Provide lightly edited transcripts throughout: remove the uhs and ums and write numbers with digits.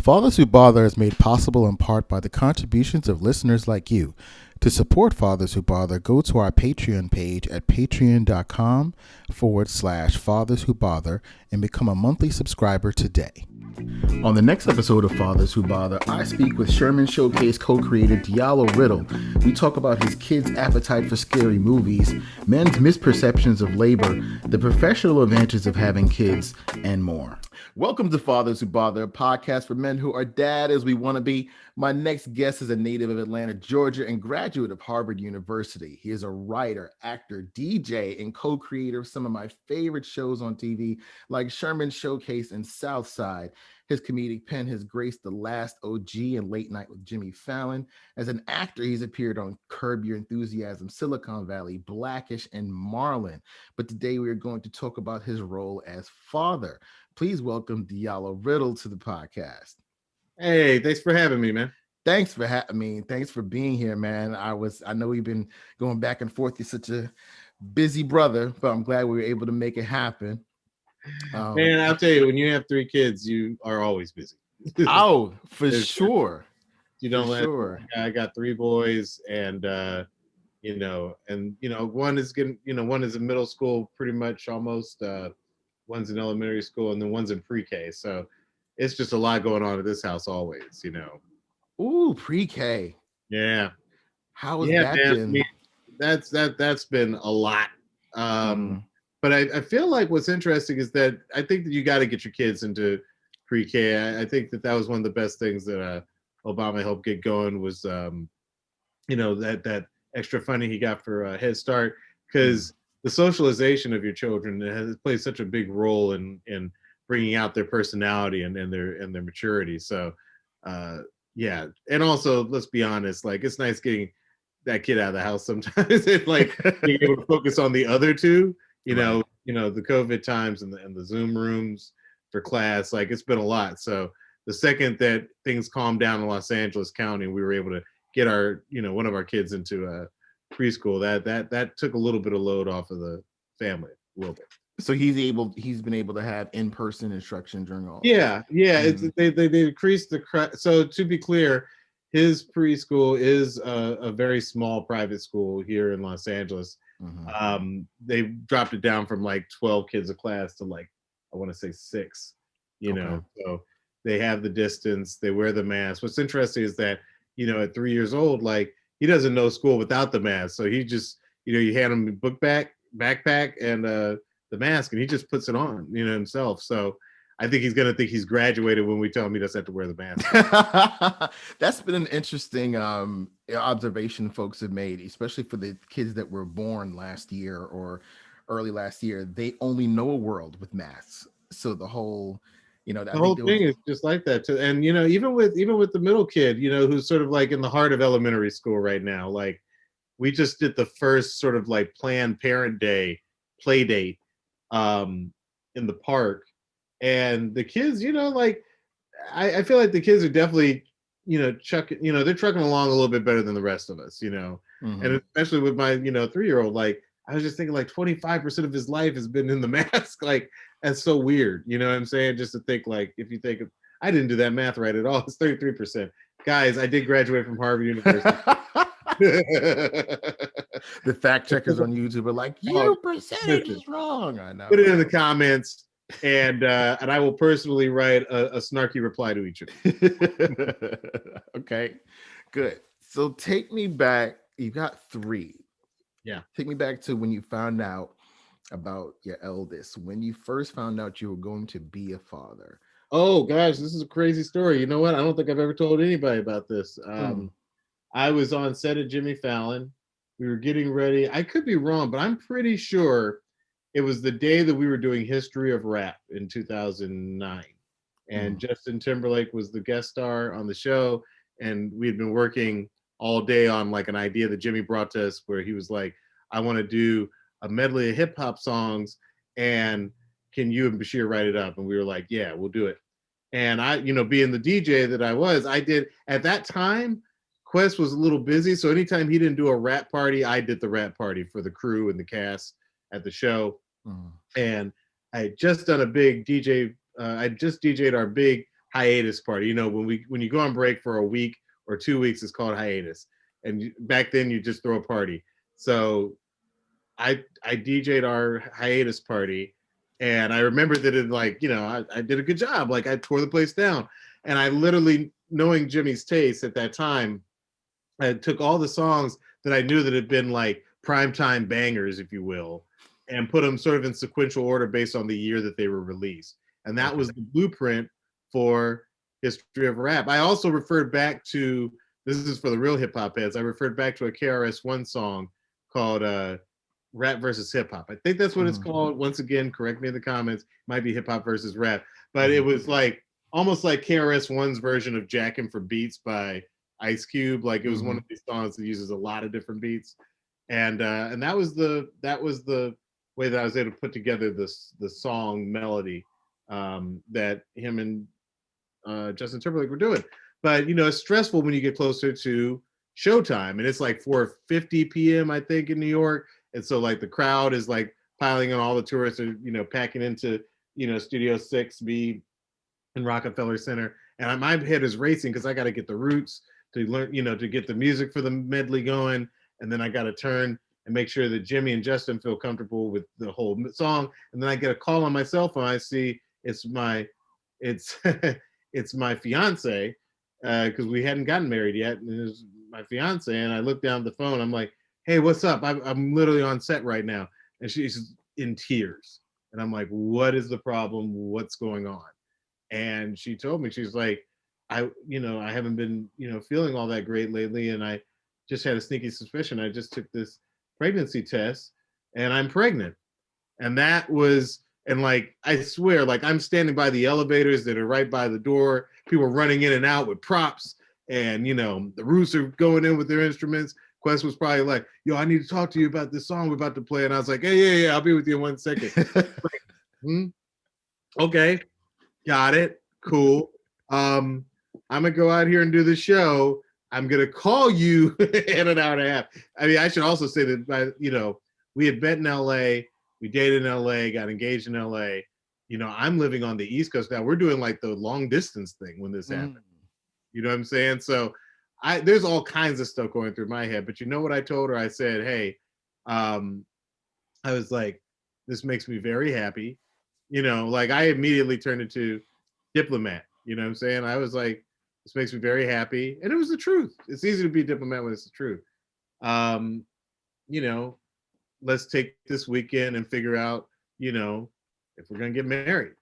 Fathers Who Bother is made possible in part by the contributions of listeners like you. To support Fathers Who Bother, go to our Patreon page at patreon.com/Fathers Who Bother and become a monthly subscriber today. On the next episode of Fathers Who Bother, I speak with Sherman Showcase co-creator Diallo Riddle. We talk about his kids' appetite for scary movies, men's misperceptions of labor, the professional advantages of having kids, and more. Welcome to Fathers Who Bother, a podcast for men who are dad as we want to be. My next guest is a native of Atlanta, Georgia, and graduate of Harvard University. He is a writer, actor, DJ, and co-creator of some of my favorite shows on TV, like Sherman Showcase and Southside. His comedic pen has graced The Last OG and Late Night with Jimmy Fallon. As an actor, he's appeared on Curb Your Enthusiasm, Silicon Valley, Blackish, and Marlon. But today we are going to talk about his role as father. Please welcome Diallo Riddle to the podcast. Hey, thanks for having me, man. Thanks for having me. Thanks for being here, man. I know we've been going back and forth. You're such a busy brother, but I'm glad we were able to make it happen. Man, I'll tell you, when you have 3 kids, you are always busy. Oh, for sure. You don't For let. sure. I got 3 boys, and one is getting, one is in middle school, pretty much almost. One's in elementary school, and then one's in pre-K. So it's just a lot going on at this house always. Ooh, pre-K. Yeah. How has Yeah, that man. I been? mean, that's been a lot. But I feel like what's interesting is that I think that you got to get your kids into pre-K. I think that was one of the best things that Obama helped get going was that extra funding he got for Head Start, because the socialization of your children has played such a big role in bringing out their personality and their maturity. So yeah, and also let's be honest, like it's nice getting that kid out of the house sometimes and like being able to focus on the other two. Right. The COVID times and the Zoom rooms for class, like it's been a lot. So the second that things calmed down in Los Angeles County, we were able to get one of our kids into a preschool. That took a little bit of load off of the family a little bit. So he's been able to have in-person instruction during all of Yeah, yeah. this. They increased so to be clear, his preschool is a very small private school here in Los Angeles. They dropped it down from like 12 kids a class to like, I want to say 6. So they have the distance. They wear the mask. What's interesting is that at 3 years old, like he doesn't know school without the mask. So he just you hand him the backpack, and the mask, and he just puts it on himself. So I think he's gonna think he's graduated when we tell him he doesn't have to wear the mask. That's been an interesting observation folks have made, especially for the kids that were born last year or early last year. They only know a world with masks. So the whole, The I think whole there was. thing is just like that too. And even with the middle kid, who's sort of like in the heart of elementary school right now, like we just did the first sort of like Planned Parent Day play date in the park. And the kids, like I feel like the kids are definitely, they're trucking along a little bit better than the rest of us. And especially with my, 3-year-old, like I was just thinking like 25% of his life has been in the mask. Like that's so weird. You know what I'm saying? Just to think like, if you think of, I didn't do that math right at all. It's 33%. Guys, I did graduate from Harvard University. The fact checkers on YouTube are like, your percentage is wrong. I know. Put it in the comments, and I will personally write a snarky reply to each of you. Okay, good. So take me back. You got 3. Yeah. Take me back to when you found out about your eldest, when you first found out you were going to be a father. Oh gosh, this is a crazy story. You know what? I don't think I've ever told anybody about this. I was on set of Jimmy Fallon. We were getting ready. I could be wrong, but I'm pretty sure it was the day that we were doing History of Rap in 2009. And Justin Timberlake was the guest star on the show. And we had been working all day on like an idea that Jimmy brought to us where he was like, I want to do a medley of hip hop songs. And can you and Bashir write it up? And we were like, yeah, we'll do it. And I, being the DJ that I was, I did at that time, Quest was a little busy. So anytime he didn't do a rap party, I did the rap party for the crew and the cast at the show. And I had just done a big DJ. I just DJ'd our big hiatus party. You know, when you go on break for a week or 2 weeks, it's called hiatus. And back then, you just throw a party. So I DJ'd our hiatus party, and I remember that it like, you know, I did a good job. Like I tore the place down, and I literally, knowing Jimmy's taste at that time, I took all the songs that I knew that had been like primetime bangers, if you will, and put them sort of in sequential order based on the year that they were released. And that was the blueprint for History of Rap. I also referred back to, this is for the real hip hop heads, I referred back to a KRS-One song called Rap versus Hip Hop. I think that's what it's called. Once again, correct me in the comments. Might be hip hop versus rap, but it was like almost like KRS-One's version of "Jackin' for Beats" by Ice Cube. Like it was one of these songs that uses a lot of different beats, and that was the way that I was able to put together the song melody that him and Justin Timberlake were doing. But you know, it's stressful when you get closer to showtime, and it's like 4:50 p.m. I think in New York, and so like the crowd is like piling on, all the tourists are, you know, packing into, you know, Studio 6B in Rockefeller Center, and my head is racing because I got to get the roots to learn, you know, to get the music for the medley going, and then I got to turn and make sure that Jimmy and Justin feel comfortable with the whole song, and then I get a call on my cell phone. I see it's it's it's my fiance, because we hadn't gotten married yet, and it was my fiance, and I looked down at the phone. I'm like, "Hey, what's up? I'm literally on set right now," and she's in tears, and I'm like, "What is the problem? What's going on?" And she told me, she's like, I haven't been, you know, feeling all that great lately, and I just had a sneaky suspicion. I just took this pregnancy test, and I'm pregnant. And that was, and like, I swear, like I'm standing by the elevators that are right by the door, people running in and out with props, and you know, the Roots are going in with their instruments. Quest was probably like, "Yo, I need to talk to you about this song we're about to play," and I was like, "Hey, yeah, I'll be with you in 1 second." Hmm? Okay, got it, cool. I'm gonna go out here and do the show. I'm gonna call you in an hour and a half. I mean, I should also say that, you know, we had met in LA, we dated in LA, got engaged in LA. You know, I'm living on the East Coast now. We're doing like the long distance thing when this happened. You know what I'm saying? So there's all kinds of stuff going through my head. But you know what I told her? I said, "Hey, um, I was like, this makes me very happy." You know, like I immediately turned into diplomat. You know what I'm saying? I was like, this makes me very happy. And it was the truth. It's easy to be a diplomat when it's the truth. Um, you know, let's take this weekend and figure out, you know, if we're gonna get married.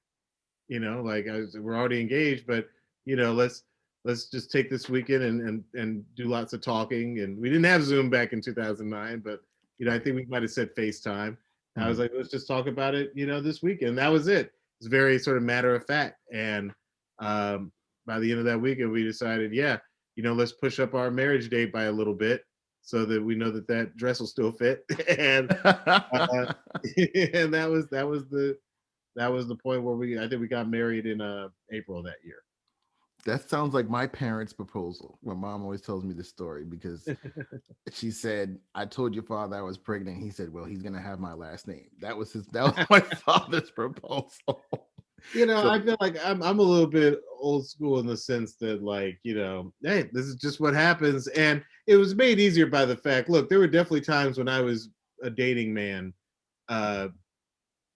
You know, like we're already engaged, but you know, let's just take this weekend and do lots of talking. And we didn't have Zoom back in 2009, but you know, I think we might have said FaceTime. And I was like, let's just talk about it, you know, this weekend. That was it. It's very sort of matter of fact. And by the end of that weekend, we decided, yeah, you know, let's push up our marriage date by a little bit so that we know that that dress will still fit. And and that was the point where I think we got married in April of that year. That sounds like my parents' proposal. My mom always tells me this story because she said, "I told your father I was pregnant." He said, "Well, he's gonna have my last name." That was my father's proposal. You know, So, I feel like I'm a little bit old school in the sense that, like, you know, hey, this is just what happens, and it was made easier by the fact. Look, there were definitely times when I was a dating man, uh,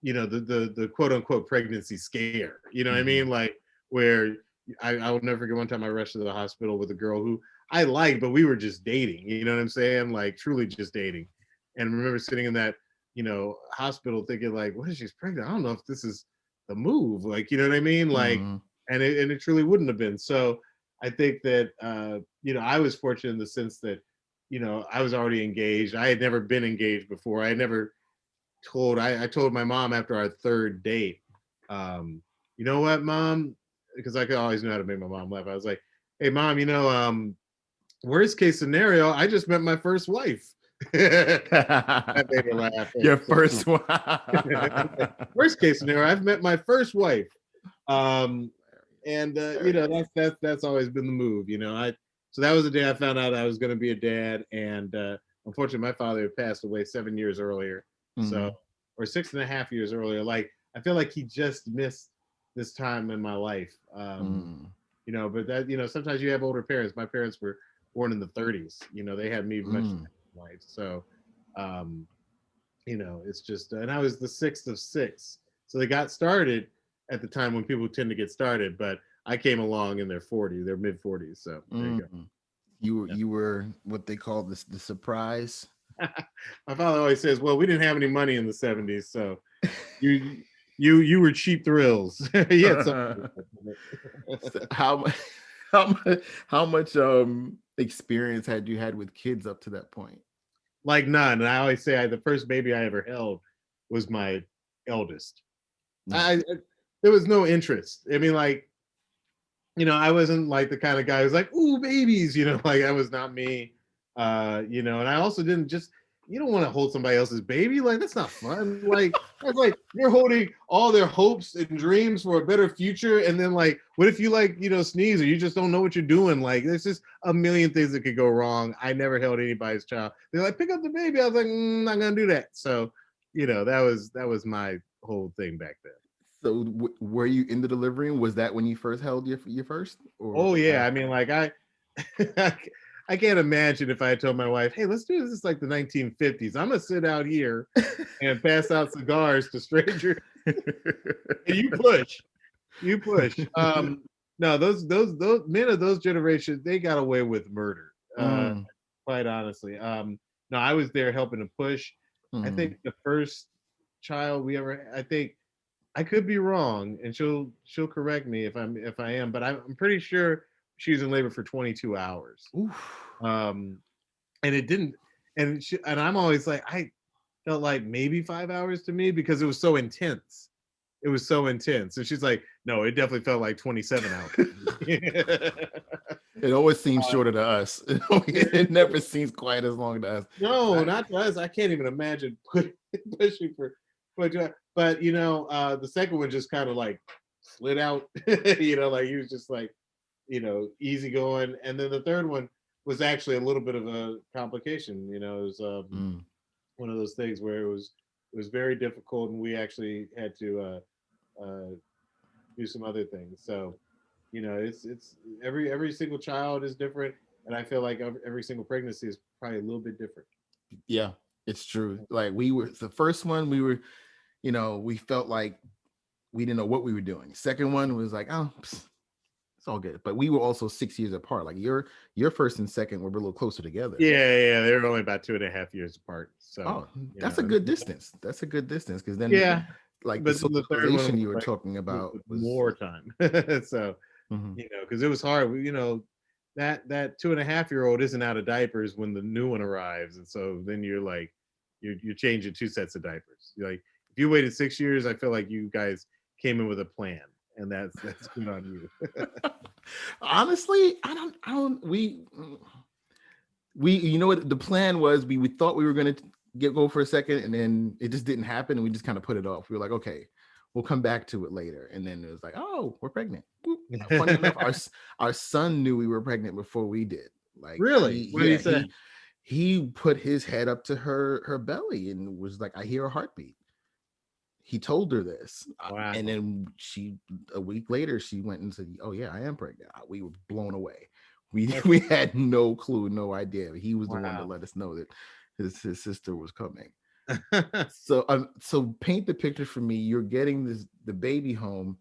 you know, the quote unquote pregnancy scare. You know what I mean? Like where I will never forget one time I rushed to the hospital with a girl who I liked, but we were just dating. You know what I'm saying? Like truly just dating. And I remember sitting in that, you know, hospital thinking like, what if she's pregnant? I don't know if this is the move. Like, you know what I mean? Like, and it truly wouldn't have been. So I think that you know, I was fortunate in the sense that, you know, I was already engaged. I had never been engaged before. I had never I told my mom after our third date, you know what, mom? Because I could always know how to make my mom laugh. I was like, hey, mom, you know, worst case scenario, I just met my first wife. That made her laugh. Your first one. Worst case scenario, I've met my first wife. And you know, that's always been the move, you know. So that was the day I found out I was going to be a dad, and unfortunately, my father had passed away 7 years earlier, so or 6.5 years earlier. Like I feel like he just missed this time in my life. Mm. But that, sometimes you have older parents. My parents were born in the 30s. They had me much Mm. in life. So, um, it's just, and I was the sixth of six. So they got started at the time when people tend to get started, but I came along in their 40s, their mid 40s. So there you go. Mm. You were what they call this the surprise. My father always says, "Well, we didn't have any money in the 70s, so you you were cheap thrills." Yeah, so So how much how much experience had you had with kids up to that point? like none. And I always say the first baby I ever held was my eldest. I Nice. there was no interest. I mean, like, I wasn't like the kind of guy who's like, "Ooh, babies," like that was not me. And I also didn't just you don't want to hold somebody else's baby. Like that's not fun. Like that's like you're holding all their hopes and dreams for a better future. And then like, what if you like, sneeze or you just don't know what you're doing? Like there's just a million things that could go wrong. I never held anybody's child. They're like, pick up the baby. I was like, not gonna do that. So, that was my whole thing back then. So were you in the delivery room? Was that when you first held your first or Oh yeah, I after? mean, like I can't imagine if I had told my wife, "Hey, let's do this like the 1950s. I'm gonna sit out here and pass out cigars to strangers, and you push." No, those men of those generations, they got away with murder. Mm. Quite honestly, no, I was there helping to push. I Mm. think the first child we ever, I think I could be wrong, and she'll correct me if I am, but I'm pretty sure she was in labor for 22 hours. Oof. Um, and it didn't, and I'm always like I felt like maybe 5 hours to me because it was so intense. It was so intense, and she's like, no, it definitely felt like 27 hours. It always seems shorter to us. It never seems quite as long to us. No, I, not to us. I can't even imagine pushing for, but the second one just kind of like slid out. Like he was just like easy going. And then the third one was actually a little bit of a complication. It was mm. one of those things where it was very difficult, and we actually had to do some other things. So, it's every single child is different, and I feel like every single pregnancy is probably a little bit different. Yeah, it's true. Like we were the first one, we felt like we didn't know what we were doing. Second one was like, oh, psst, it's all good. But we were also 6 years apart. Like your first and second were a little closer together. Yeah, they were only about 2.5 years apart. So, Oh, that's a good distance. That's a good distance because then, yeah, like the but then the third one socialization was you were like talking about with was. more time. So, Mhm. because it was hard. That 2.5-year-old isn't out of diapers when the new one arrives, and so then you're like, you're changing two sets of diapers. You're like, if you waited 6 years, I feel like you guys came in with a plan, and that's good on you. Honestly, I don't. We you know what the plan was. We thought we were going to go for a second, and then it just didn't happen, and we just kind of put it off. We were like, okay, we'll come back to it later, and then it was like, oh, we're pregnant. Boop. Funny enough, our son knew we were pregnant before we did. Like Really? What do you yeah, say? he put his head up to her belly and was like, I hear a heartbeat. He told her this, Wow. and then a week later she went and said, oh yeah, I am pregnant. We were blown away. we That's we had no clue, no idea. He was the one to wow. let us know that his sister was coming. So paint the picture for me. You're getting the baby home.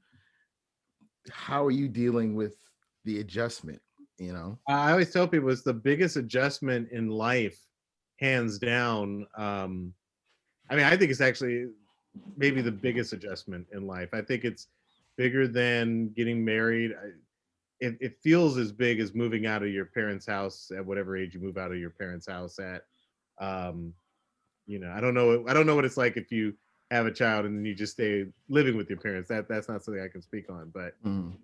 How are you dealing with the adjustment, you know? I always tell people it's the biggest adjustment in life, hands down. I mean, I think it's actually maybe the biggest adjustment in life. I think it's bigger than getting married. It feels as big as moving out of your parents' house at whatever age you move out of your parents' house at. Um, I don't know. I don't know what it's like if you have a child and then you just stay living with your parents. That's not something I can speak on. But Mm.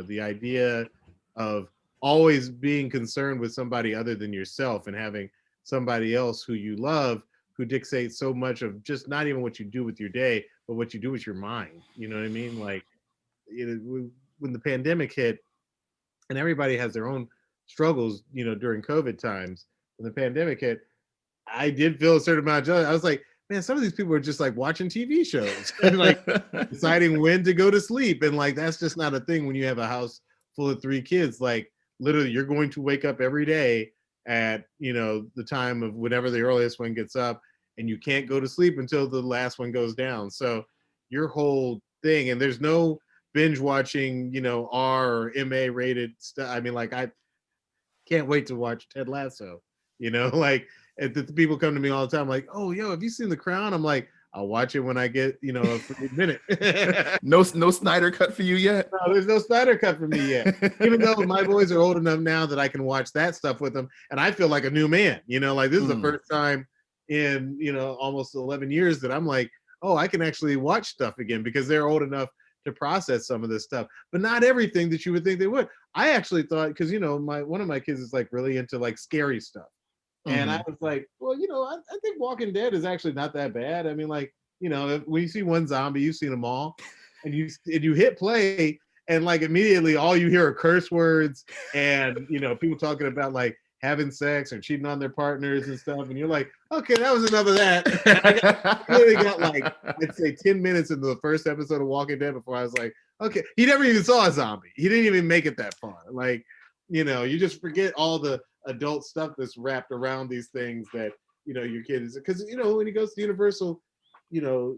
the idea of always being concerned with somebody other than yourself and having somebody else who you love who dictates so much of just not even what you do with your day, but what you do with your mind. You know what I mean? Like, when the pandemic hit, and everybody has their own struggles, during COVID times. When the pandemic hit, I did feel a certain amount of jealousy. I was like, man, some of these people are just like watching TV shows and like deciding when to go to sleep. And like, that's just not a thing when you have a house full of 3 kids. Like, literally, you're going to wake up every day at, the time of whenever the earliest one gets up, and you can't go to sleep until the last one goes down. So your whole thing, and there's no binge watching, R or MA rated stuff. I mean, like, I can't wait to watch Ted Lasso. Like, the people come to me all the time, like, "Oh, yo, have you seen The Crown?" I'm like, "I'll watch it when I get, a free minute." No Snyder cut for you yet? No, there's no Snyder cut for me yet. Even though my boys are old enough now that I can watch that stuff with them, and I feel like a new man. Like, this is the first time in almost 11 years that I'm like, oh, I can actually watch stuff again, because they're old enough to process some of this stuff, but not everything that you would think they would. I actually thought, because one of my kids is like really into like scary stuff, and I was like, well, I think Walking Dead is actually not that bad. I mean, like, when you see one zombie, you've seen them all, and you hit play, and like immediately all you hear are curse words, and people talking about like having sex or cheating on their partners and stuff, and you're like, okay, that was enough of that. I really got like, I'd say 10 minutes into the first episode of Walking Dead before I was like, okay, he never even saw a zombie. He didn't even make it that far. Like, you just forget all the adult stuff that's wrapped around these things that your kid is, because when he goes to Universal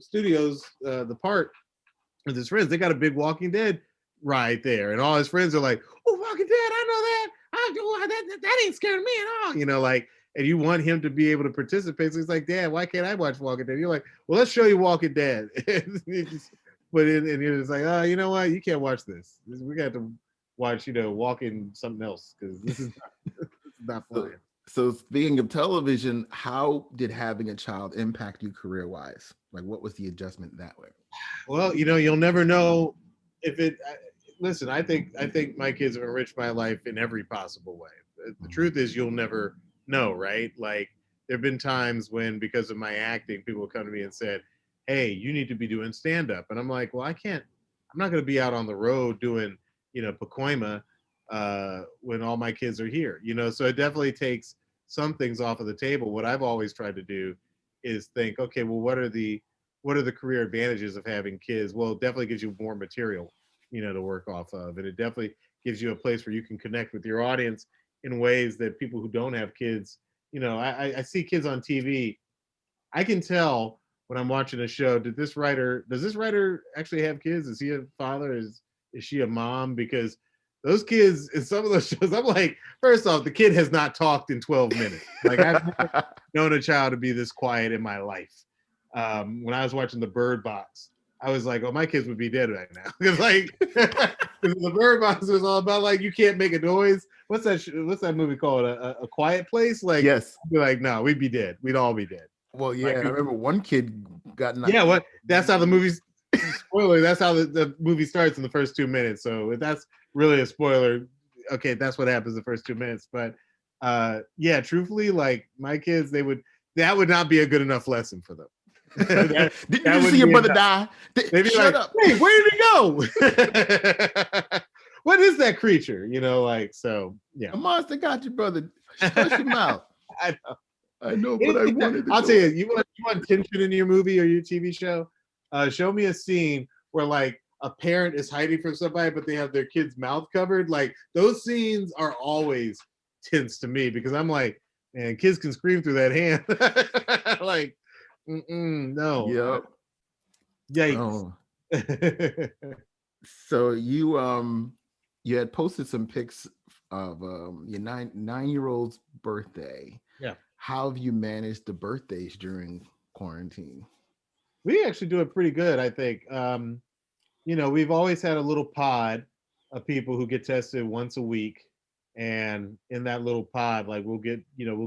Studios, the park with his friends, they got a big Walking Dead ride there, and all his friends are like, oh, Walking Dead, I know that. That ain't scaring me at all. Like, and you want him to be able to participate. So he's like, Dad, why can't I watch Walking Dead? You're like, well, let's show you Walking Dead. But and you're just like, oh, you know what? You can't watch this. We got to watch, Walking something else, because this is not flying. So speaking of television, how did having a child impact you career-wise? Like, what was the adjustment that way? Well, you'll never know if it. Listen, I think my kids have enriched my life in every possible way. The truth is, you'll never know, right? Like, there've been times when, because of my acting, people come to me and said, "Hey, you need to be doing stand-up," and I'm like, "Well, I can't. I'm not going to be out on the road doing, Pacoima, when all my kids are here." So it definitely takes some things off of the table. What I've always tried to do is think, okay, well, what are the career advantages of having kids? Well, it definitely gives you more material, to work off of. And it definitely gives you a place where you can connect with your audience in ways that people who don't have kids, I see kids on TV. I can tell when I'm watching a show, does this writer actually have kids? Is he a father? Is she a mom? Because those kids in some of those shows, I'm like, first off, the kid has not talked in 12 minutes. Like, I've never known a child to be this quiet in my life. When I was watching the Bird Box, I was like, oh, my kids would be dead right now. Because like, the Bird Box was all about like, you can't make a noise. What's that movie called? A Quiet Place? Like, yes. I'd be like, no, we'd be dead. We'd all be dead. Well, yeah, I remember one kid got knocked. Yeah, that's how the movie's spoiler. That's how the movie starts in the first 2 minutes. So if that's really a spoiler, okay, that's what happens the first 2 minutes. But yeah, truthfully, like, my kids, that would not be a good enough lesson for them. Did you see your brother die? They'd be Shut like, up. hey, where did he go? What is that creature? Like, so yeah. A monster got your brother. Shut him out. I know, but I wanted to. I'll tell you, you want tension in your movie or your TV show? Show me a scene where like a parent is hiding from somebody, but they have their kid's mouth covered. Like, those scenes are always tense to me, because I'm like, man, kids can scream through that hand. Like, no. Yep. Yikes. Oh. So you had posted some pics of your nine-year-old's birthday. Yeah. How have you managed the birthdays during quarantine? We actually do it pretty good, I think. We've always had a little pod of people who get tested once a week, and in that little pod, like, we'll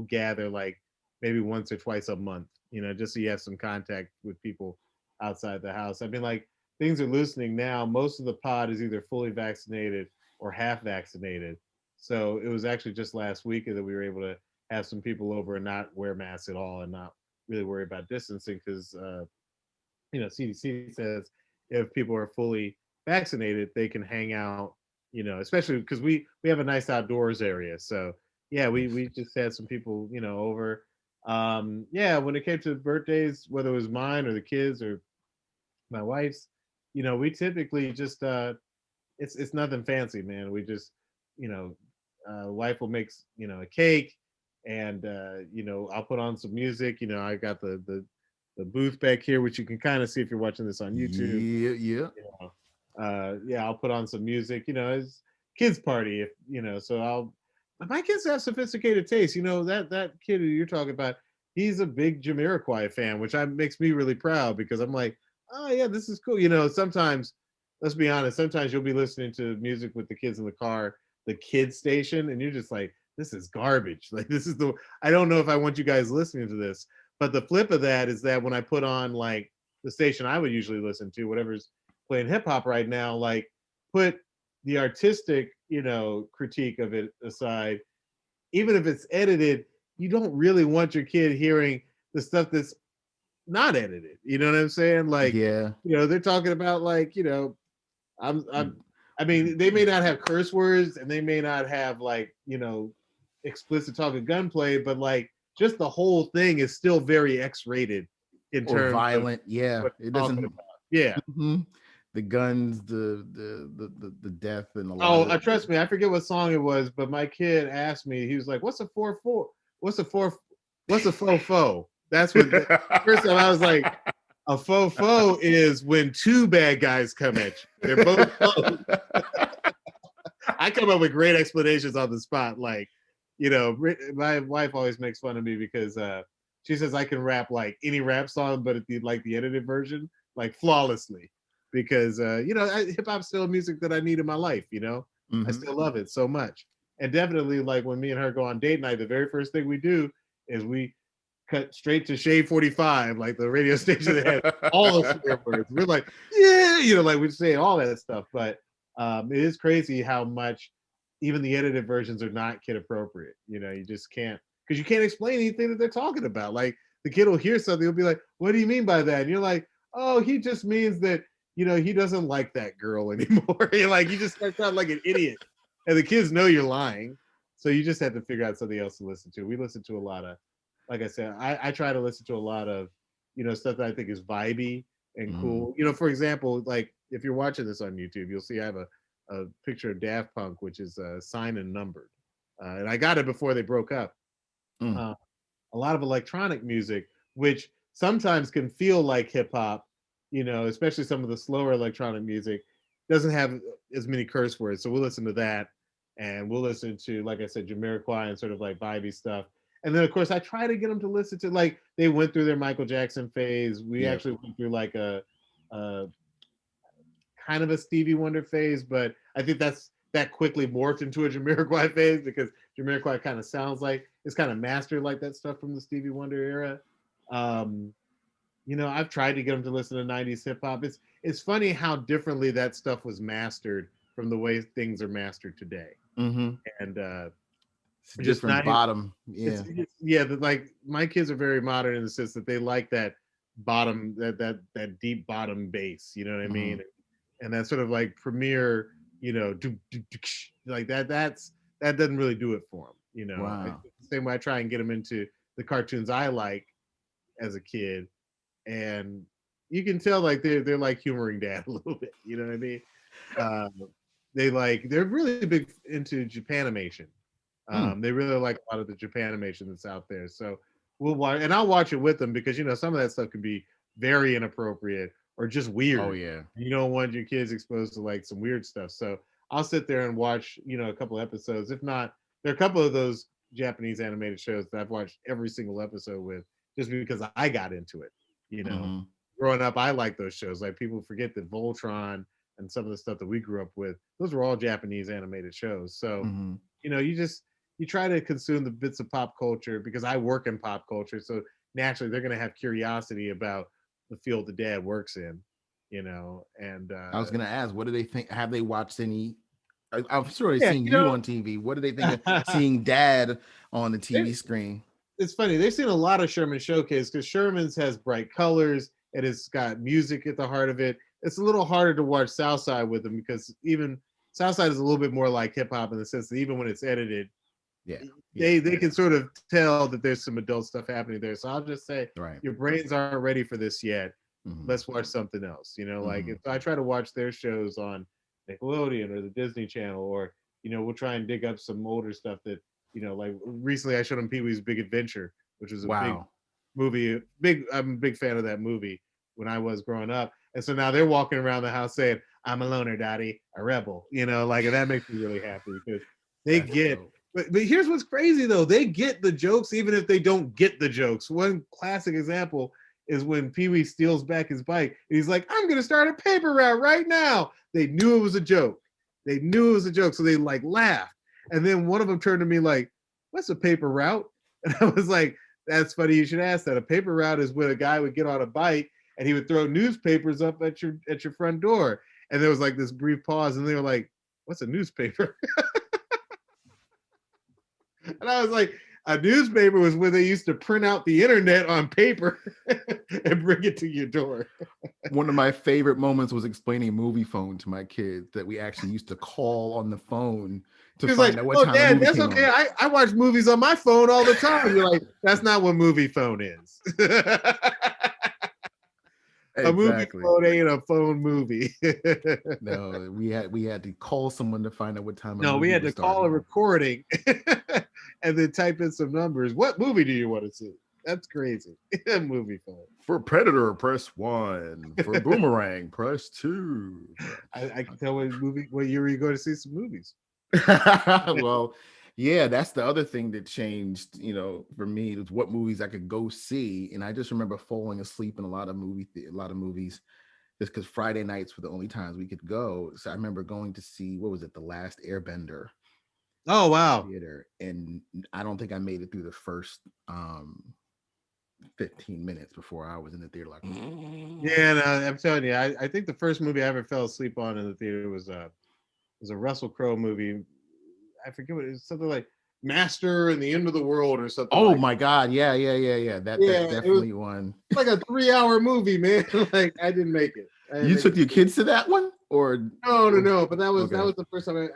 gather like maybe once or twice a month, just so you have some contact with people outside the house. I mean, like, things are loosening now. Most of the pod is either fully vaccinated or half vaccinated. So it was actually just last week that we were able to have some people over and not wear masks at all, and not really worry about distancing, because CDC says if people are fully vaccinated, they can hang out, especially because we have a nice outdoors area. So yeah, we just had some people, over. Yeah, when it came to birthdays, whether it was mine or the kids or my wife's, we typically just it's nothing fancy, man. We just, you know, wife will make a cake, and I'll put on some music. I got the booth back here, which you can kind of see if you're watching this on YouTube. Yeah, yeah. You yeah, I'll put on some music. It's kids party, if So my kids have sophisticated taste. That kid who you're talking about, he's a big Jamiroquai fan, which makes me really proud because I'm like, oh yeah, this is cool. Sometimes, let's be honest, sometimes you'll be listening to music with the kids in the car, the kids station, and you're just like, this is garbage. Like I don't know if I want you guys listening to this. But the flip of that is that when I put on like the station I would usually listen to, whatever's playing hip hop right now, like put the artistic, critique of it aside, even if it's edited, you don't really want your kid hearing the stuff that's not edited. You know what I'm saying? Like, Yeah. they're talking about like, I'm Mm. I mean, they may not have curse words and they may not have like, explicit talk of gunplay, but like just the whole thing is still very X-rated in Or terms of violent. Yeah. what It they're talking doesn't. about. Yeah. Mhm. The guns, the death, and a lot Oh, of. trust me, I forget what song it was, but my kid asked me. He was like, "What's a 4-4? What's a four? What's a fofo?" That's what. First time I was like, "A fofo is when two bad guys come at you. They're both close." I come up with great explanations on the spot. Like, my wife always makes fun of me because she says I can rap like any rap song, but the edited version, like flawlessly, because hip hop's still music that I need in my life. I Hmm. still love it so much, and definitely like when me and her go on date night, the very first thing we do is we cut straight to Shade 45, like the radio station that had all the swear words. We're like, yeah, like we say all that stuff. But it is crazy how much even the edited versions are not kid appropriate. You just can't, because you can't explain anything that they're talking about. Like the kid will hear something, he'll be like, what do you mean by that? And you're like, oh, he just means that, he doesn't like that girl anymore. You're like, you just start sounding like an idiot. And the kids know you're lying. So you just have to figure out something else to listen to. We listen to a lot of, like I said, I try to listen to a lot of, stuff that I think is vibey and Hmm. cool. For example, like if you're watching this on YouTube, you'll see I have a picture of Daft Punk, which is signed and numbered. And I got it before they broke up. Mm. Uh, a lot of electronic music, which sometimes can feel like hip hop, especially some of the slower electronic music, doesn't have as many curse words. So we'll listen to that, and we'll listen to, like I said, Jamiroquai and sort of like vibey stuff. And then, of course, I try to get them to listen to, like, they went through their Michael Jackson phase. We Yep. actually went through like a kind of a Stevie Wonder phase, but I think that quickly morphed into a Jamiroquai phase because Jamiroquai kind of sounds like it's kind of mastered like that stuff from the Stevie Wonder era. Um, I've tried to get them to listen to 90s hip hop. It's funny how differently that stuff was mastered from the way things are mastered today. Hmm. And It's a just different not bottom. Yeah. yeah, like my kids are very modern in the sense that they like that bottom, that deep bottom bass, you know what I Hmm. mean? And that sort of like premiere, like that doesn't really do it for them. Wow. The same way I try and get them into the cartoons I like as a kid, and you can tell like they're like humoring dad a little bit. You know what I mean? Uh, they're really big into Japanimation. Mm. They really like a lot of the Japanimation that's out there. So we'll watch, and I'll watch it with them because some of that stuff can be very inappropriate or just Oh weird. yeah. You don't want your kids exposed to like some weird stuff. So I'll sit there and watch, a couple episodes. If not, there are a couple of those Japanese animated shows that I've watched every single episode with, just because I got into it. You know, Hmm. growing up, I like those shows. Like people forget that Voltron and some of the stuff that we grew up with, those were all Japanese animated shows. So, Hmm. you try to consume the bits of pop culture because I work in pop culture. So naturally they're going to have curiosity about the field the dad works in, and I was gonna ask, what do they think? Have they watched any? I'm sure they've yeah, seen you on TV. What do they think of seeing Dad on the TV screen? it's funny. They've seen a lot of Sherman Showcase because Sherman's has bright colors and it's got music at the heart of it. It's a little harder to watch Southside with them because even Southside is a little bit more like hip hop in the sense that even when it's edited, Yeah. They can sort of tell that there's some adult stuff happening there. So I'll just say, Right. your brains aren't ready for this yet. Mm-hmm. Let's watch something else. Like Mm-hmm. if I try to watch their shows on Nickelodeon or the Disney Channel, or we'll try and dig up some older stuff that like recently I showed them Pee Wee's Big Adventure, which was a big Wow. movie. I'm a big fan of that movie when I was growing up, and so now they're walking around the house saying, "I'm a loner, daddy, a rebel," like, and that makes me really happy because they That's get. dope. But here's what's crazy though, they get the jokes even if they don't get the jokes. One classic example is when Pee Wee steals back his bike and he's like, "I'm gonna start a paper route right now." They knew it was a joke. They knew it was a joke, so they like laughed. And then one of them turned to me like, "What's a paper route?" And I was like, "That's funny. You should ask that. A paper route is when a guy would get on a bike and he would throw newspapers up at your front door." And there was like this brief pause, and they were like, "What's a newspaper?" And I was like, a newspaper was where they used to print out the internet on paper and bring it to your door. One of my favorite moments was explaining movie phone to my kids, that we actually used to call on the phone to He was find like, out what "Oh, time a Dad, movie that's came okay. on. I watch movies on my phone all the time." You're like, "That's not what movie phone is." A movie Exactly. phone ain't a phone movie. No, we had to call someone to find out what time a No, we movie had was to call a starting. recording and then type in some numbers. What movie do you want to see? That's crazy. Movie phone. For Predator, press 1. For Boomerang, press 2. I can tell what year you go to see some movies. Well, yeah, that's the other thing that changed, for me, was what movies I could go see. And I just remember falling asleep in a lot of movies, just because Friday nights were the only times we could go. So I remember going to see, what was it, The Last Airbender Oh wow. theater, and I don't think I made it through the first 15 minutes before I was in the theater like, Yeah, no, I'm telling you, I think the first movie I ever fell asleep on in the theater was a Russell Crowe movie. I forget what it was, something like Master and the End of the World or something oh like my God, yeah. That's Yeah, it was definitely one. like a 3-hour movie, man. Like I didn't make it. I didn't You make took it. your kids to that one, or No. But that was okay, the first time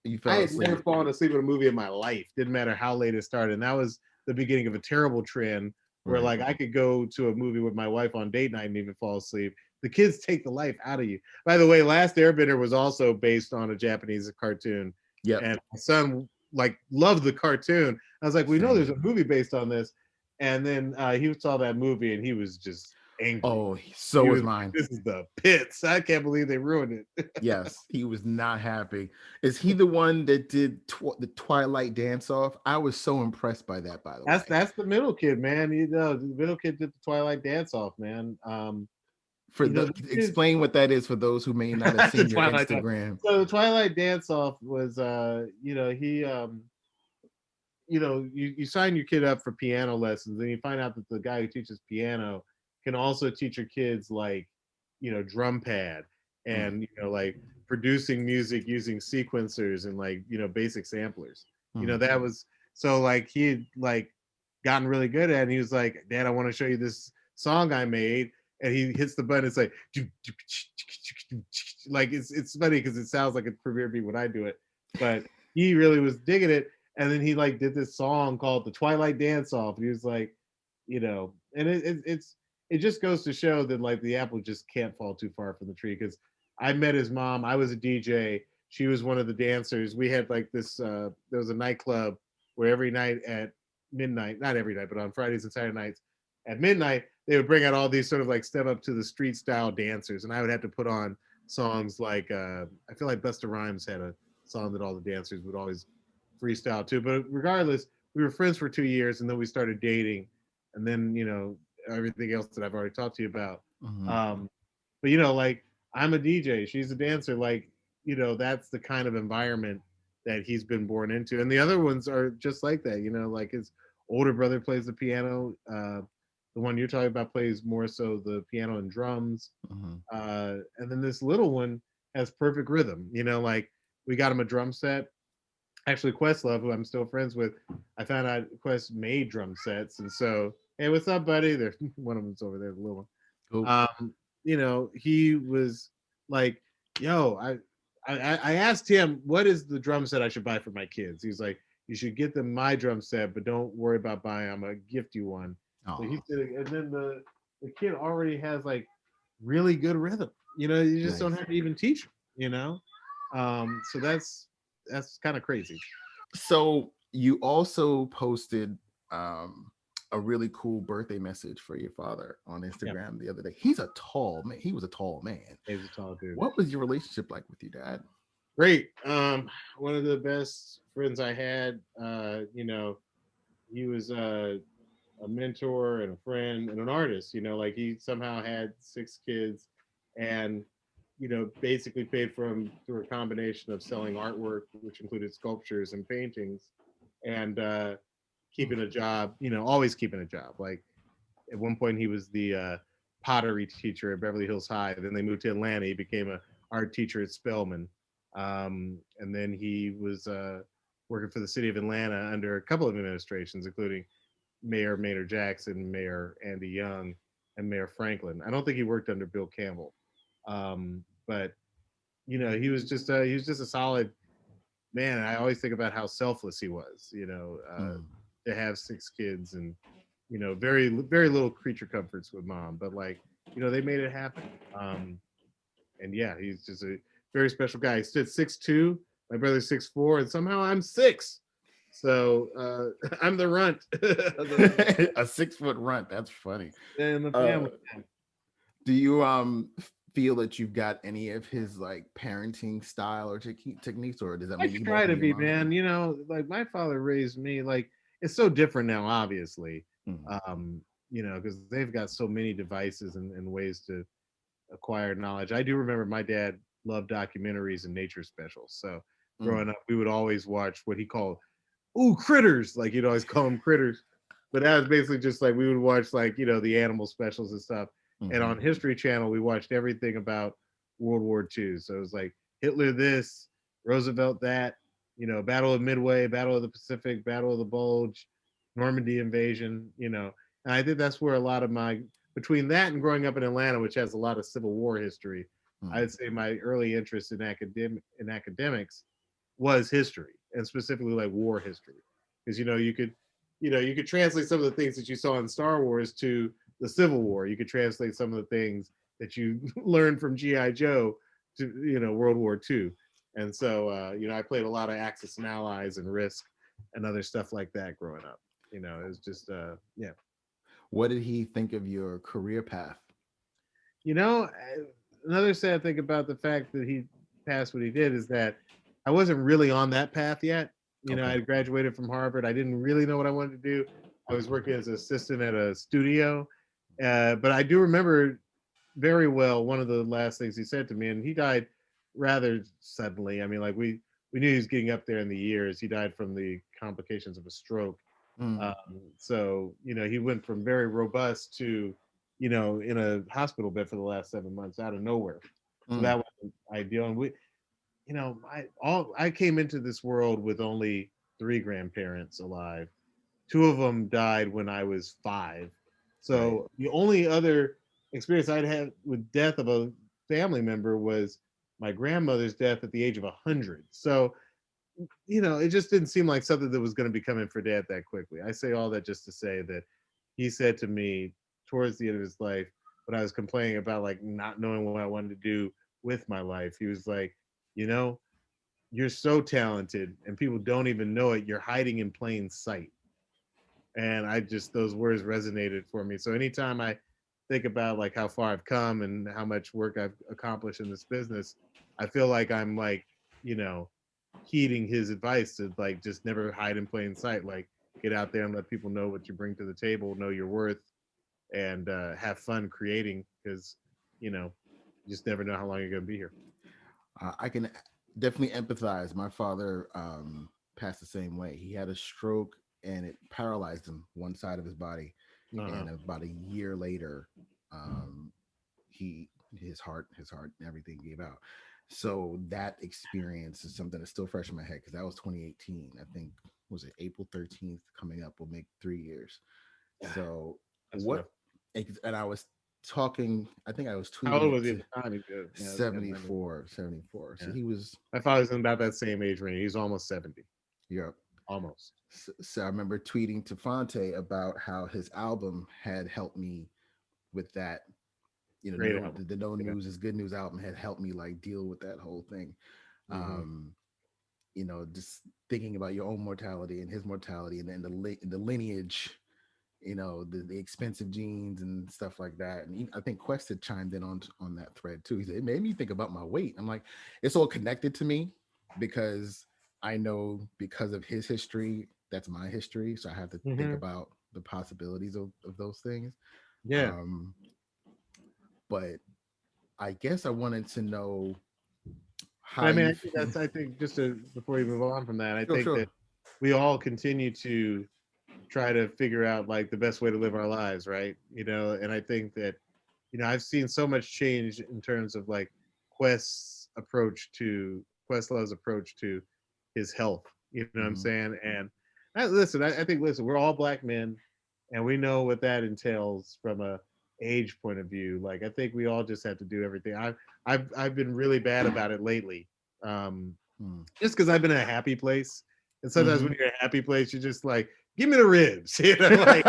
you I fell had never asleep. fallen asleep in a movie in my life. Didn't matter how late it started. And that was the beginning of a terrible trend where Right. like I could go to a movie with my wife on date night and even fall asleep. The kids take the life out of you. By the way, Last Airbender was also based on a Japanese cartoon, Yep. and my son like loved the cartoon. I was like, "We know there's a Same. movie based on this," and then he saw that movie and he was just angry. Oh, so He was was like, mine. "This is the pits. I can't believe they ruined it." Yes, he was not happy. Is he the one that did the Twilight dance off? I was so impressed by that, by the way. That's the middle kid, man. The middle kid did the Twilight dance off, man. For These kids, explain what that is for those who may not have the seen your Twilight dance. Instagram. So the Twilight dance off was, he, you sign your kid up for piano lessons, and you find out that the guy who teaches piano can also teach your kids like, drum pad Mm, and like producing music using sequencers and like basic samplers. mm. That was so like he had like gotten really good at it, and he was like, "Dad, I want to show you this song I made." And he hits the button. It's like it's funny because it sounds like a Premiere Beat when I do it, but he really was digging it. And then he like did this song called "The Twilight Dance Off." And he was like, and it just goes to show that like the apple just can't fall too far from the tree. Because I met his mom. I was a DJ. She was one of the dancers. We had like this. There was a nightclub where every night at midnight, not every night, but on Fridays and Saturday nights at midnight, they would bring out all these sort of like step up to the street style dancers, and I would have to put on songs like I feel like Busta Rhymes had a song that all the dancers would always freestyle too. But regardless, we were friends for 2 years, and then we started dating, and then everything else that I've already talked to you about. Mhm. Um, but like I'm a DJ, she's a dancer. Like that's the kind of environment that he's been born into, and the other ones are just like that. Like his older brother plays the piano. The one you're talking about plays more so the piano and drums. Mhm. And then this little one has perfect rhythm. Like we got him a drum set. Actually, Questlove, who I'm still friends with, I found out Quest made drum sets, and so hey, what's up, buddy? There, one of them's over there, the little one. Cool. He was like, "Yo, I asked him what is the drum set I should buy for my kids." He's like, you should get them my drum set, but don't worry about buying. I'm gonna gift you one. So he Oh, said, and then the kid already has like really good rhythm. You just don't nice. have to even teach him. So that's kind of crazy. So you also posted um, a really cool birthday message for your father on Yeah, Instagram the other day. He's a tall man. He was a tall man. he's a tall dude. What was your relationship like with your dad? Great. One of the best friends I had. He was a mentor and a friend and an artist. Like he somehow had 6 kids, and basically paid for them through a combination of selling artwork, which included sculptures and paintings, and Hmm. keeping a job. Always keeping a job. Like at one point, he was the pottery teacher at Beverly Hills High. Then they moved to Atlanta. He became a art teacher at Spelman, and then he was working for the city of Atlanta under a couple of administrations, including Mayor Maynard Jackson, Mayor Andy Young, and Mayor Franklin. I don't think he worked under Bill Campbell, but he was just a solid man. And I always think about how selfless he was. Hmm. To have 6 kids and very very little creature comforts with mom, but like they made it happen. And yeah, he's just a very special guy. He stood 6'2". My brother's 6'4", and somehow I'm 6. So I'm the runt A 6 foot runt. That's funny. in the Uh, family. do you feel that you've got any of his like parenting style or techniques, or does that I maybe more try from to your be, mom? man. Like my father raised me. Like it's so different now, obviously. Mm, Um, because they've got so many devices and ways to acquire knowledge. I do remember my dad loved documentaries and nature specials. So growing mm, up, we would always watch what he called "ooh critters," like you'd always call them critters. But that was basically just like we would watch like the animal specials and stuff. And hmm. on History Channel, we watched everything about World War II. So it was like Hitler this, Roosevelt that, Battle of Midway, Battle of the Pacific, Battle of the Bulge, Normandy invasion. And I think that's where a lot of my between that and growing up in Atlanta, which has a lot of Civil War history, I Mm. would say my early interest in academics was history, and specifically like war history, because you could translate some of the things that you saw in Star Wars to the Civil War. You could translate some of the things that you learned from GI Joe to World War II. And so I played a lot of Axis and Allies and Risk and other stuff like that growing up. It was just yeah. What did he think of your career path? You know, another sad thing about the fact that he passed what he did is that I wasn't really on that path yet. I Okay. had graduated from Harvard. I didn't really know what I wanted to do. I was working as an assistant at a studio, but I do remember very well one of the last things he said to me, and he died rather suddenly. I mean, like we knew he was getting up there in the years. He died from the complications of a stroke. Mm, So he went from very robust to in a hospital bed for the last 7 months out of nowhere. So mm, that was ideal. And I came into this world with only 3 grandparents alive. 2 of them died when I was 5. right. So the only other experience I'd had with death of a family member was my grandmother's death at the age of 100. So it just didn't seem like something that was going to be coming for dad that quickly. I say all that just to say that he said to me towards the end of his life, when I was complaining about like not knowing what I wanted to do with my life, he was like, you know, you're so talented and people don't even know it. You're hiding in plain sight. And I just, those words resonated for me. So anytime I think about like how far I've come and how much work I've accomplished in this business, I feel like I'm like, you know, heeding his advice to like just never hide in plain sight. Like get out there and let people know what you bring to the table, know your worth, and have fun creating because you just never know how long you're gonna be here. I can definitely empathize. My father passed the same way. He had a stroke and it paralyzed him one side of his body. Uh-huh. And about a year later, um, he his heart and everything gave out. So that experience is something that's still fresh in my head because that was 2018. I think was it April 13th coming up will make 3 years. So That's rough. what and I was talking, I think I was How tweeting old it was he at to the time? Yeah, that's kind of seventy four. So yeah. he was My father's in about that same age range. He's almost 70. Europe. almost. So I remember tweeting to Fonte about how his album had helped me with that. You know, Great album. the No Yeah. News is Good News album had helped me like deal with that whole thing. Mm-hmm. Um, just thinking about your own mortality and his mortality, and then the lineage, the expensive genes and stuff like that. And I think Quest had chimed in on that thread too. He said it made me think about my weight. I'm like, it's all connected to me because I know because of his history, that's my history. So I have to think Mm-hmm. about the possibilities of those things. Yeah. Um, but I guess I wanted to know But how I mean, you I think feel. that's, I think just to, before we move on from that, I Sure, think sure. that we all continue to try to figure out like the best way to live our lives, right? And I think that, I've seen so much change in terms of like Questlove's approach to his health. You know what I'm Hmm. saying? And listen, I think, listen, we're all black men, and we know what that entails from a age point of view. Like, I think we all just have to do everything. I've been really bad about it lately, um, just because I've been in a happy place, and sometimes when Hmm. you're in a happy place, you're just like, give me the ribs, like.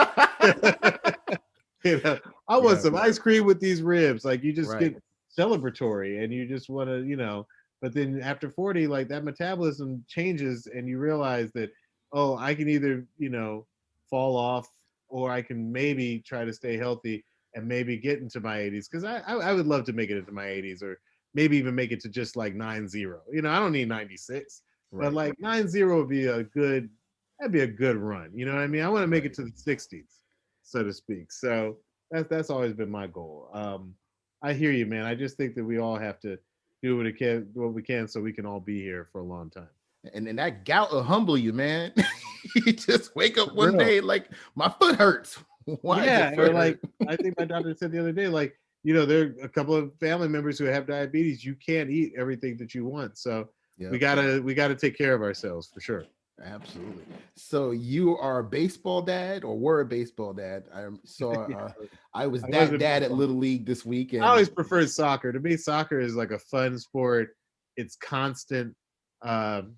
you know, I want Yeah. some ice cream with these ribs. Like, you just Right. get celebratory, and you just want to, but then after 40, like, that metabolism changes, and you realize that, oh, I can either, fall off, or I can maybe try to stay healthy and maybe get into my 80s. Cause I would love to make it into my 80s, or maybe even make it to just like 90. I don't need 96, but Right. like 90 would be that'd be a good run. You know what I mean? I want to make it Right. to the 60s, so to speak. So that's always been my goal. I hear you, man. I just think that we all have to do what we can, so we can all be here for a long time. And that gout will humble you, man. You just wake up For one real. day like my foot hurts. Why is your Yeah, or foot like, hurt? I think my doctor said the other day, like, there are a couple of family members who have diabetes. You can't eat everything that you want, so we Yep. gotta we gotta take care of ourselves for sure. Absolutely. So you are a baseball dad, or were a baseball dad? I saw. I was I that wasn't dad at baseball. Little League this I always weekend. preferred soccer. To me, soccer is like a fun sport. It's constant. Um,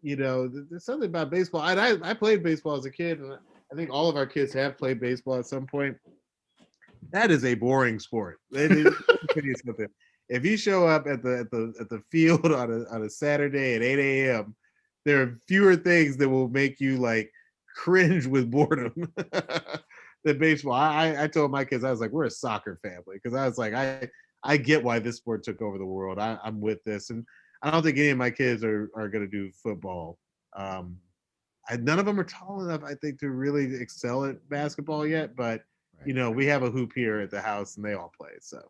there's something about baseball. I played baseball as a kid, and I think all of our kids have played baseball at some point. That is a boring sport. Let me tell you something. If you show up at the field on a Saturday at 8 a.m., there are fewer things that will make you like cringe with boredom than baseball. I told my kids, I was like, we're a soccer family, because I was like, I get why this sport took over the world. I'm with this, and I don't think any of my kids are going to do football. Um, None of them are tall enough, I think, to really excel at basketball yet. But Right. we have a hoop here at the house, and they all play. So,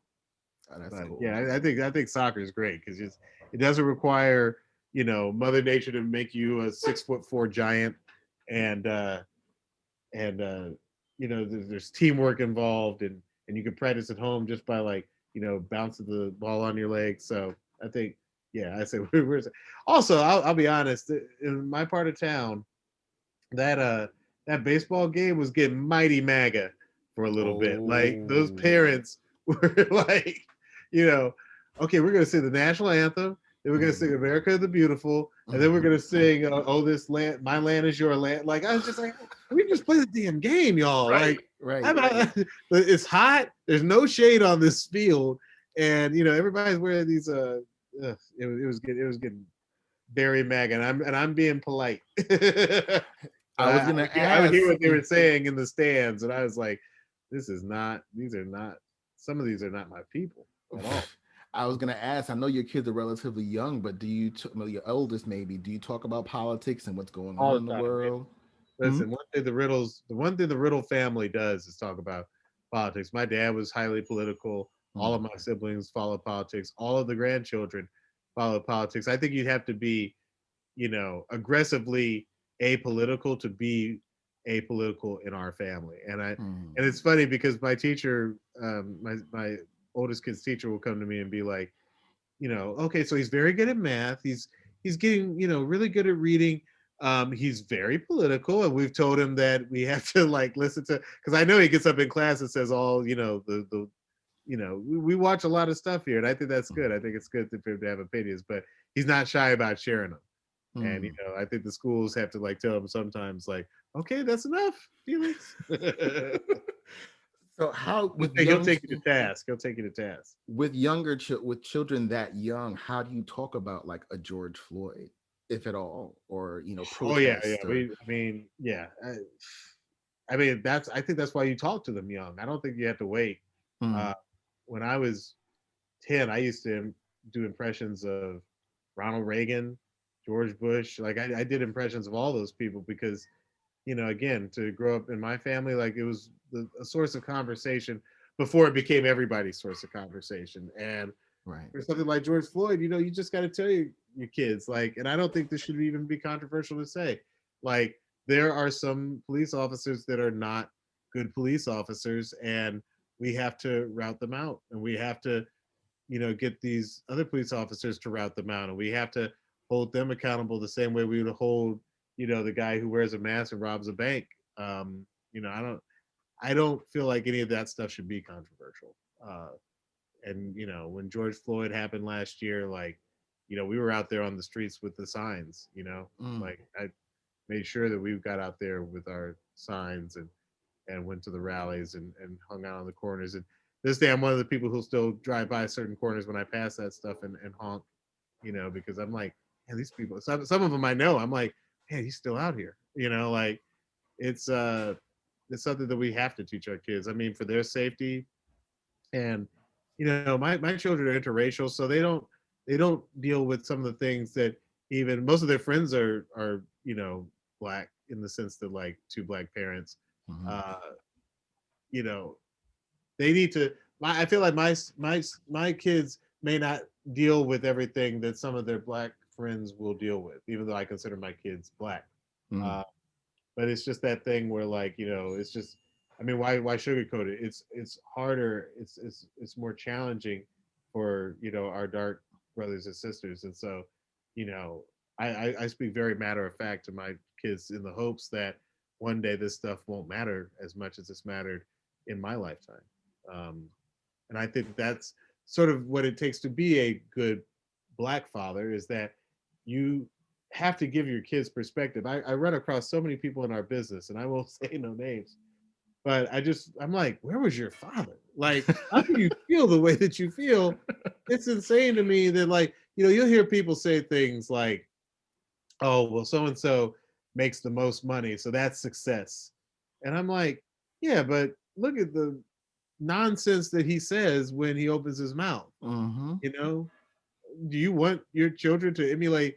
Oh, that's but cool. yeah, I think soccer is great, because it doesn't require Mother Nature to make you a 6'4" giant, and there's teamwork involved, and you can practice at home just by like bouncing the ball on your leg. So I think, yeah, I say also, I'll be honest, in my part of town, that baseball game was getting mighty MAGA for a little bit. Like, those Oh. parents were like, you know, okay, we're gonna sing the national anthem, then we're gonna Mhm. sing America the Beautiful, and then we're Mhm. gonna sing "Oh This Land, My Land Is Your Land." Like, I was just like, we just play the damn game, y'all. Right. Like, Right. it's hot. There's no shade on this field, and everybody's wearing these. It was getting very MAGA, and I'm being polite. But I was gonna I would hear ask. what they were saying in the stands, and I was like, these are not, some of these are not my people at all. I was gonna ask. I know your kids are relatively young, but well, your eldest maybe? Do you talk about politics and what's going All on the in the time. world? Hmm? Listen, the one thing the Riddle family does is talk about politics. My dad was highly political. All of Hmm. my siblings follow politics. All of the grandchildren follow politics. I think you'd have to be, aggressively apolitical to be apolitical in our family. Hmm. And it's funny, because my teacher, my oldest kid's teacher, will come to me and be like, okay, so he's very good at math. He's getting, really good at reading. He's very political, and we've told him that we have to like listen to, because I know he gets up in class and says all, we watch a lot of stuff here, and I think that's good. I think it's good for him to have opinions, but he's not shy about sharing them. And Mm. I think the schools have to like tell them sometimes, like, okay, that's enough, Felix. So how with He'll young take you to task. He'll take you to task. with with children that young, how do you talk about like a George Floyd, if at all, or Oh yeah, yeah. protest or I mean, yeah. I mean, I think that's why you talk to them young. I don't think you have to wait. Uh, mm, when I was 10, I used to do impressions of Ronald Reagan, George Bush. Like I did impressions of all those people because, again, to grow up in my family, like it was a source of conversation before it became everybody's source of conversation. And right? for something like George Floyd, you just got to tell your kids, like, and I don't think this should even be controversial to say, like, there are some police officers that are not good police officers, and we have to route them out, and we have to, get these other police officers to route them out, and we have to hold them accountable the same way we would hold, the guy who wears a mask and robs a bank. Um, I don't feel like any of that stuff should be controversial. And when George Floyd happened last year, like, we were out there on the streets with the signs. Mm, Like I made sure that we got out there with our signs and went to the rallies and hung out on the corners. And this day, I'm one of the people who still drive by certain corners when I pass that stuff and honk. Because I'm like, man, these people. Some of them I know. I'm like, man, he's still out here. Like it's uh it's something that we have to teach our kids. I mean, for their safety. And my children are interracial, so they don't deal with some of the things that even most of their friends are black, in the sense that, like, two black parents. mhm. uh you know they need to. I feel like my kids may not deal with everything that some of their black friends will deal with, even though I consider my kids black. Mm, uh but it's just that thing where, like, it's just, I mean, why sugarcoat it? It's harder, it's more challenging for our dark brothers and sisters. And so, you know I speak very matter of fact to my kids, in the hopes that one day this stuff won't matter as much as it's mattered in my lifetime. um, and I think that's sort of what it takes to be a good black father, is that you have to give your kids perspective. I run across so many people in our business, and I won't say no names, but I'm like, where was your father? Like, how can you feel the way that you feel? It's insane to me that, like, you'll hear people say things like, oh, well, so and so makes the most money, so that's success. And I'm like, yeah, but look at the nonsense that he says when he opens his mouth. mhm. You know, do you want your children to emulate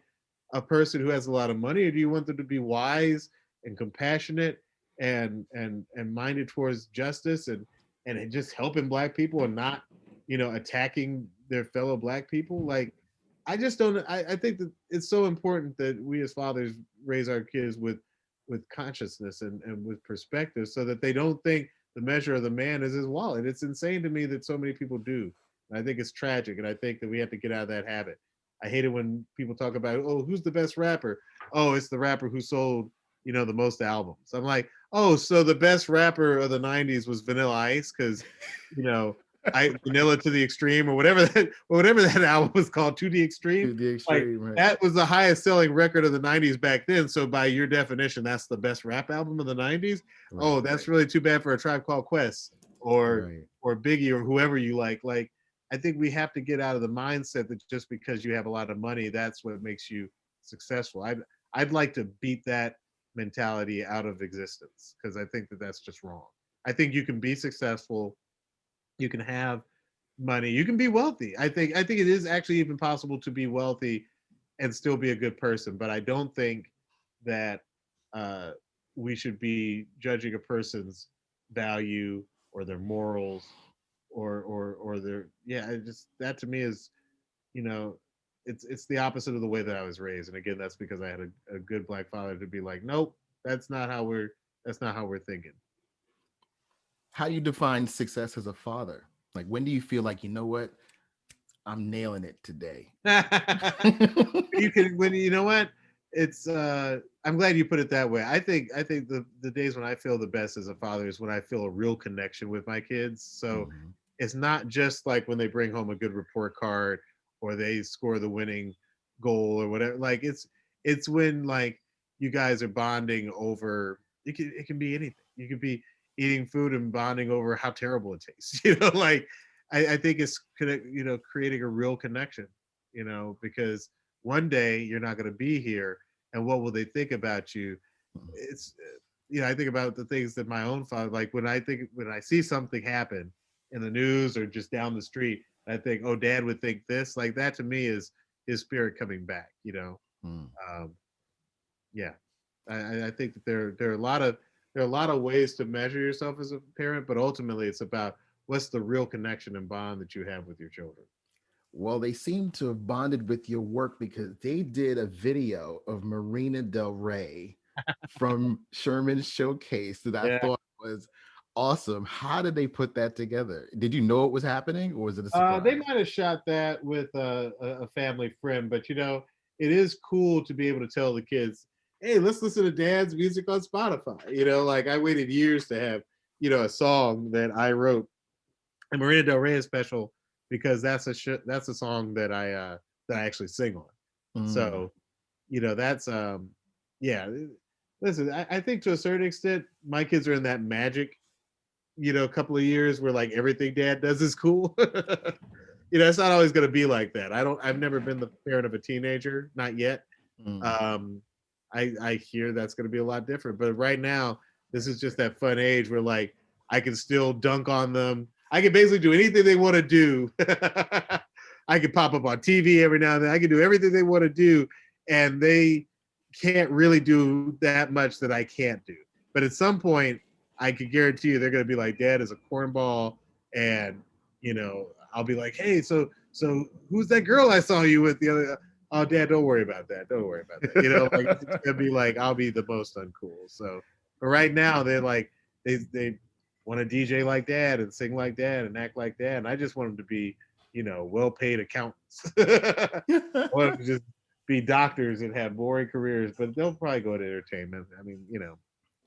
a person who has a lot of money, or do you want them to be wise and compassionate and minded towards justice and just helping black people, and not attacking their fellow black people? Like, I just don't. I think that it's so important that we as fathers raise our kids with consciousness and with perspective, so that they don't think the measure of the man is his wallet. It's insane to me that so many people do. And I think it's tragic, and I think that we have to get out of that habit. I hate it when people talk about, oh, who's the best rapper? Oh, it's the rapper who sold the most albums. I'm like, oh, so the best rapper of the '90s was Vanilla Ice, because you know I Vanilla to the Extreme, or whatever that album was called, To the Extreme. To the Like, extreme, right? that was the highest selling record of the '90s back then. So by your definition, that's the best rap album of the '90s. Right, Oh, that's really too bad for A Tribe Called Quest, or right. Biggie, or whoever you like. Like, I think we have to get out of the mindset that just because you have a lot of money, that's what makes you successful. I'd like to beat that mentality out of existence, because I think that that's just wrong. I think you can be successful, you can have money, you can be wealthy. I think it is actually even possible to be wealthy and still be a good person. But I don't think that uh, we should be judging a person's value or their morals, or their, yeah. It just, that to me is, you know it's the opposite of the way that I was raised. And again, that's because I had a good black father to be like, nope, that's not how we're thinking. How do you define success as a father? Like, when do you feel like, you know what, I'm nailing it today? You can, when, you know what, it's I'm glad you put it that way. I think the days when I feel the best as a father is when I feel a real connection with my kids. So Mhm. it's not just like when they bring home a good report card, or they score the winning goal, or whatever. Like, It's when like you guys are bonding over. It can be anything. You could be eating food and bonding over how terrible it tastes. Like I think it's creating a real connection. Because one day you're not going to be here, and what will they think about you? It's I think about the things that my own father, like when I see something happen in the news or just down the street, I think, oh, dad would think this. Like that to me is his spirit coming back. Mm. um, yeah, I think that there are a lot of ways to measure yourself as a parent, but ultimately it's about what's the real connection and bond that you have with your children. Well, they seem to have bonded with your work because they did a video of Marina Del Rey from Sherman's showcase that I Yeah. thought was awesome. How did they put that together? Did you know it was happening, or was it a They surprise? might have shot that with a family friend, but it is cool to be able to tell the kids, "Hey, let's listen to Dad's music on Spotify." Like I waited years to have a song that I wrote, and Marina Del Rey is special because that's a song that I actually sing on. Mm. So that's yeah. Listen, I think to a certain extent, my kids are in that magic couple of years where like everything dad does is cool. It's not always going to be like that. I've never been the parent of a teenager, not yet. Mm. um I hear that's going to be a lot different, but right now this is just that fun age where like I can still dunk on them. I can basically do anything they want to do. I can pop up on TV every now and then. I can do everything they want to do, and they can't really do that much that I can't do. But at some point I can guarantee you they're going to be like, Dad is a cornball. And I'll be like, hey, so who's that girl I saw you with the other? Oh, Dad, don't worry about that. Don't worry about that. Like it's gonna be like I'll be the most uncool. So, but right now they're like they want to DJ like Dad and sing like Dad and act like Dad, and I just want them to be well-paid accountants. I want them to just be doctors and have boring careers, but they'll probably go to entertainment. I mean,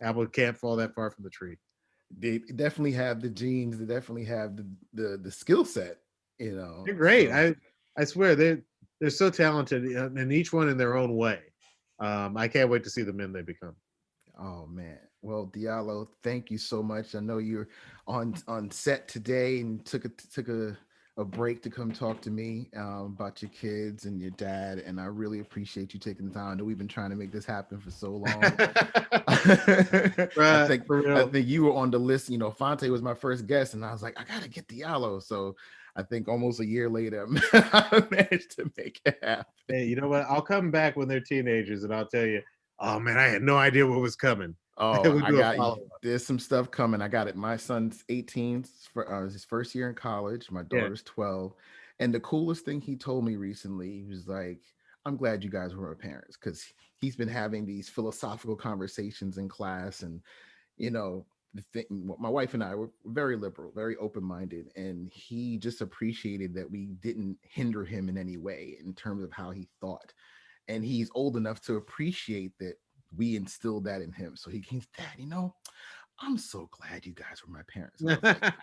apple can't fall that far from the tree. They definitely have the genes. They definitely have the skill set. They're great. So I swear they're so talented, and each one in their own way. I can't wait to see the men they become. oh man. Well, Diallo, thank you so much. I know you're on set today and took a break to come talk to me about your kids and your dad, and I really appreciate you taking the time. I know we've been trying to make this happen for so long. I Right, think for I real. think you were on the list. Fonte was my first guest, and I was like, I gotta get Diallo. So I think almost a year later, I managed to make it happen. Hey, you know what? I'll come back when they're teenagers, and I'll tell you. Oh man, I had no idea what was coming. Oh, We'll I do a got you. follow up. There's some stuff coming. I got it. My son's 18, for his first year in college. My Yeah. daughter's 12. And the coolest thing he told me recently, he was like, I'm glad you guys were my parents because he's been having these philosophical conversations in class. And, you know, my wife and I were very liberal, very open minded. And he just appreciated that we didn't hinder him in any way in terms of how he thought, and he's old enough to appreciate that we instilled that in him. So he came, Dad, I'm so glad you guys were my parents. And I was like,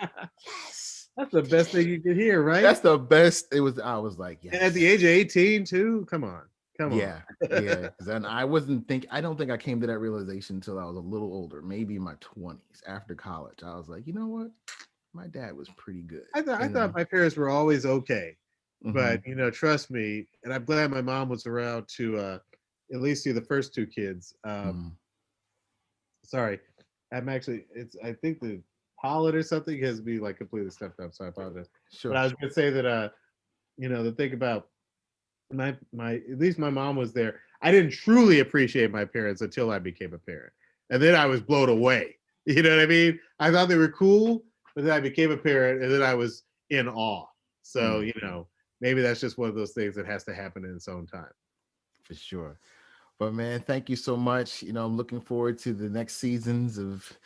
yes, That's we the did best thing it. you could hear, right? That's the best. I was like, And at the yes. age of 18, too. Come on, come on. Yeah. Yeah. Because then I don't think I came to that realization until I was a little older, maybe in my 20s after college. I was like, you know what? My dad was pretty good, I thought my parents were always okay, but Mhm. trust me, and I'm glad my mom was around to at least see the first two kids. Mhm. Sorry, I'm actually it's I think the pollen or something has me like completely stepped up, so I apologize. But Sure. I was gonna say that the thing about my at least my mom was there. I didn't truly appreciate my parents until I became a parent, and then I was blown away. You know what I mean? I thought they were cool, but then I became a parent, and then I was in awe. So Mm, maybe that's just one of those things that has to happen in its own time. for sure. But man, thank you so much. I'm looking forward to the next seasons of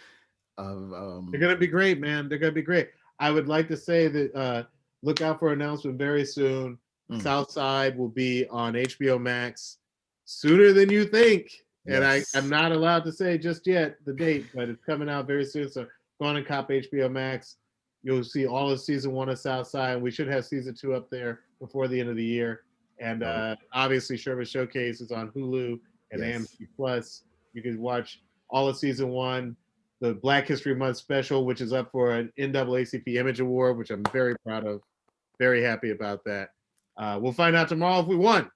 They're gonna be great, man. They're gonna be great. I would like to say that look out for an announcement very soon. mm, Southside will be on HBO Max sooner than you think. And I'm yes. not allowed to say just yet the date, but it's coming out very soon. So go on and cop HBO Max. You'll see all of season one of Southside. We should have season two up there before the end of the year. And obviously, Sherman Showcase is on Hulu and Yes. AMC Plus. You can watch all of season 1, the Black History Month special, which is up for an NAACP Image Award, which I'm very proud of. Very happy about that. We'll find out tomorrow if we won.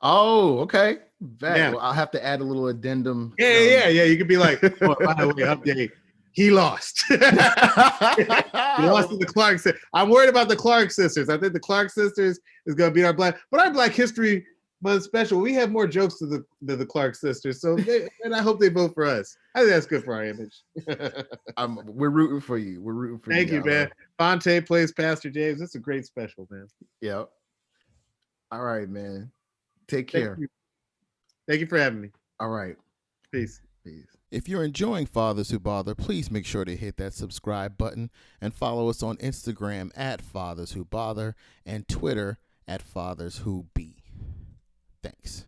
Oh, okay. Yeah. Well, I'll have to add a little addendum. Yeah. You could be like, oh, by the way, update. He lost. He lost to the Clark sisters. I'm worried about the Clark sisters. I think the Clark sisters is going to be our Black History Month special. We have more jokes than the Clark sisters. So, and I hope they vote for us. I think that's good for our image. We're rooting for you. We're rooting for you. Thank you, man. Fonte plays Pastor James. That's a great special, man. Yep. All right, man. Take care. Thank you for having me. All right. Peace. If you're enjoying Fathers Who Bother, please make sure to hit that subscribe button and follow us on Instagram at Fathers Who Bother and Twitter at Fathers Who Be. Thanks.